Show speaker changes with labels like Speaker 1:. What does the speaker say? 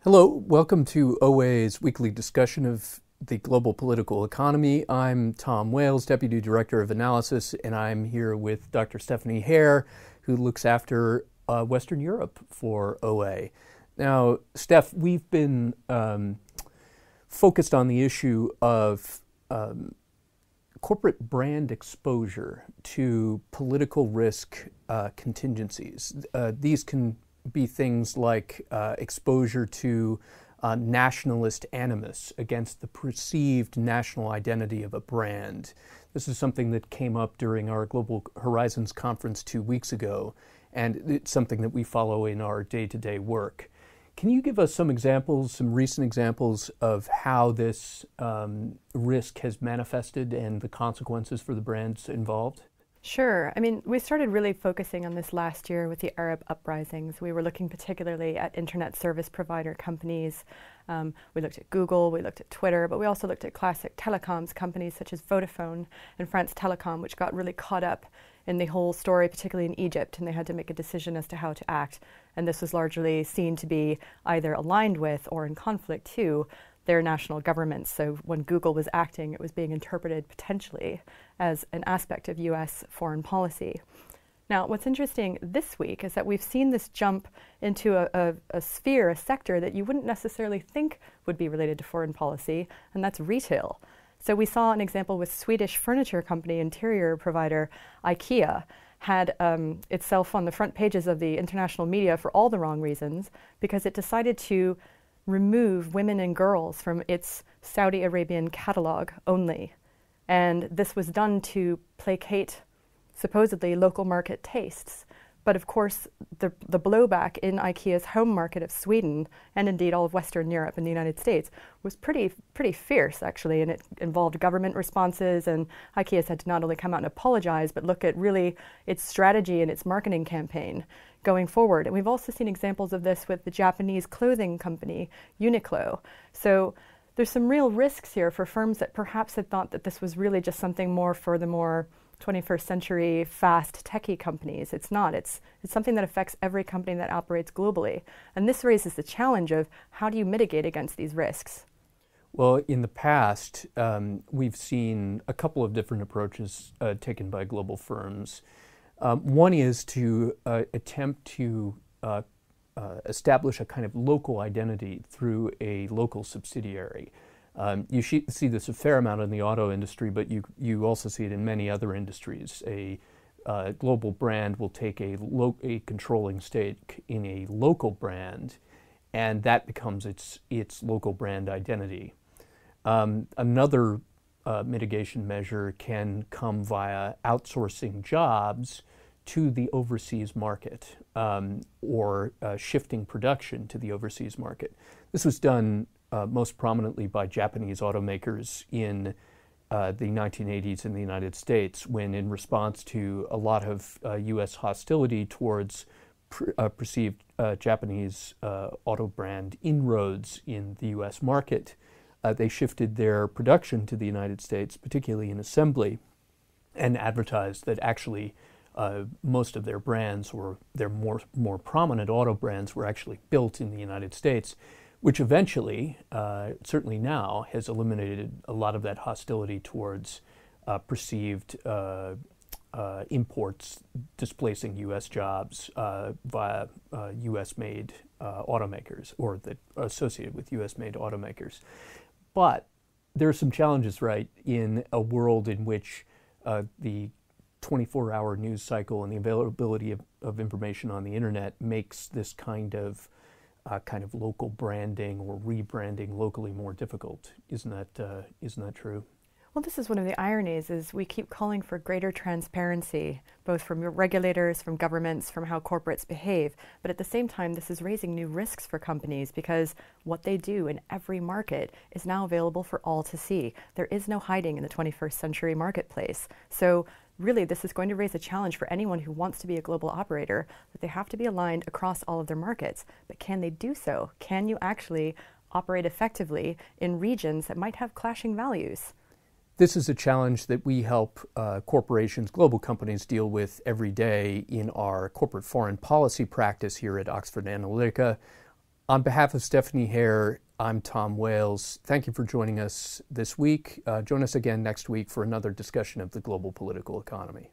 Speaker 1: Hello, welcome to OA's weekly discussion of the global political economy. I'm Tom Wales, Deputy Director of Analysis, and I'm here with Dr. Stephanie Hare, who looks after Western Europe for OA. Now, Steph, we've been focused on the issue of corporate brand exposure to political risk contingencies. These can be things like exposure to nationalist animus against the perceived national identity of a brand. This is something that came up during our Global Horizons conference 2 weeks ago, and it's something that we follow in our day-to-day work. Can you give us some examples, some recent examples of how this risk has manifested and the consequences for the brands involved?
Speaker 2: Sure. I mean, we started really focusing on this last year with the Arab uprisings. We were looking particularly at internet service provider companies. We looked at Google, we looked at Twitter, but we also looked at classic telecoms companies such as Vodafone and France Telecom, which got really caught up in the whole story, particularly in Egypt, and they had to make a decision as to how to act. And this was largely seen to be either aligned with or in conflict to their national governments. So when Google was acting, it was being interpreted potentially as an aspect of US foreign policy. Now, what's interesting this week is that we've seen this jump into a sphere, a sector that you wouldn't necessarily think would be related to foreign policy, and that's retail. So we saw an example with Swedish furniture company, interior provider IKEA, had itself on the front pages of the international media for all the wrong reasons, because it decided to remove women and girls from its Saudi Arabian catalog only. And this was done to placate supposedly local market tastes. But of course, the blowback in IKEA's home market of Sweden, and indeed all of Western Europe and the United States, was pretty fierce, actually, and it involved government responses, and IKEA's had to not only come out and apologize, but look at really its strategy and its marketing campaign going forward. And we've also seen examples of this with the Japanese clothing company, Uniqlo. So there's some real risks here for firms that perhaps had thought that this was really just something more for the more 21st century fast techie companies. It's not. It's something that affects every company that operates globally. And this raises the challenge of how do you mitigate against these risks?
Speaker 1: Well, in the past, we've seen a couple of different approaches taken by global firms. One is to attempt to establish a kind of local identity through a local subsidiary. You see this a fair amount in the auto industry, but you also see it in many other industries. A global brand will take a controlling stake in a local brand, and that becomes its local brand identity. Another mitigation measure can come via outsourcing jobs to the overseas market or shifting production to the overseas market. This was done most prominently by Japanese automakers in the 1980s in the United States, when in response to a lot of US hostility towards perceived Japanese auto brand inroads in the US market, they shifted their production to the United States, particularly in assembly, and advertised that actually most of their brands, or their more prominent auto brands, were actually built in the United States, which eventually, certainly now, has eliminated a lot of that hostility towards perceived imports displacing U.S. jobs via U.S.-made automakers, or that are associated with U.S.-made automakers. But there are some challenges, right, in a world in which the 24-hour news cycle and the availability of information on the internet makes this kind of local branding or rebranding locally more difficult. Isn't that true?
Speaker 2: Well, this is one of the ironies, is we keep calling for greater transparency, both from regulators, from governments, from how corporates behave. But at the same time, this is raising new risks for companies, because what they do in every market is now available for all to see. There is no hiding in the 21st century marketplace. So really, this is going to raise a challenge for anyone who wants to be a global operator, that they have to be aligned across all of their markets. But can they do so? Can you actually operate effectively in regions that might have clashing values?
Speaker 1: This is a challenge that we help corporations, global companies, deal with every day in our corporate foreign policy practice here at Oxford Analytica. On behalf of Stephanie Hare, I'm Tom Wales. Thank you for joining us this week. Join us again next week for another discussion of the global political economy.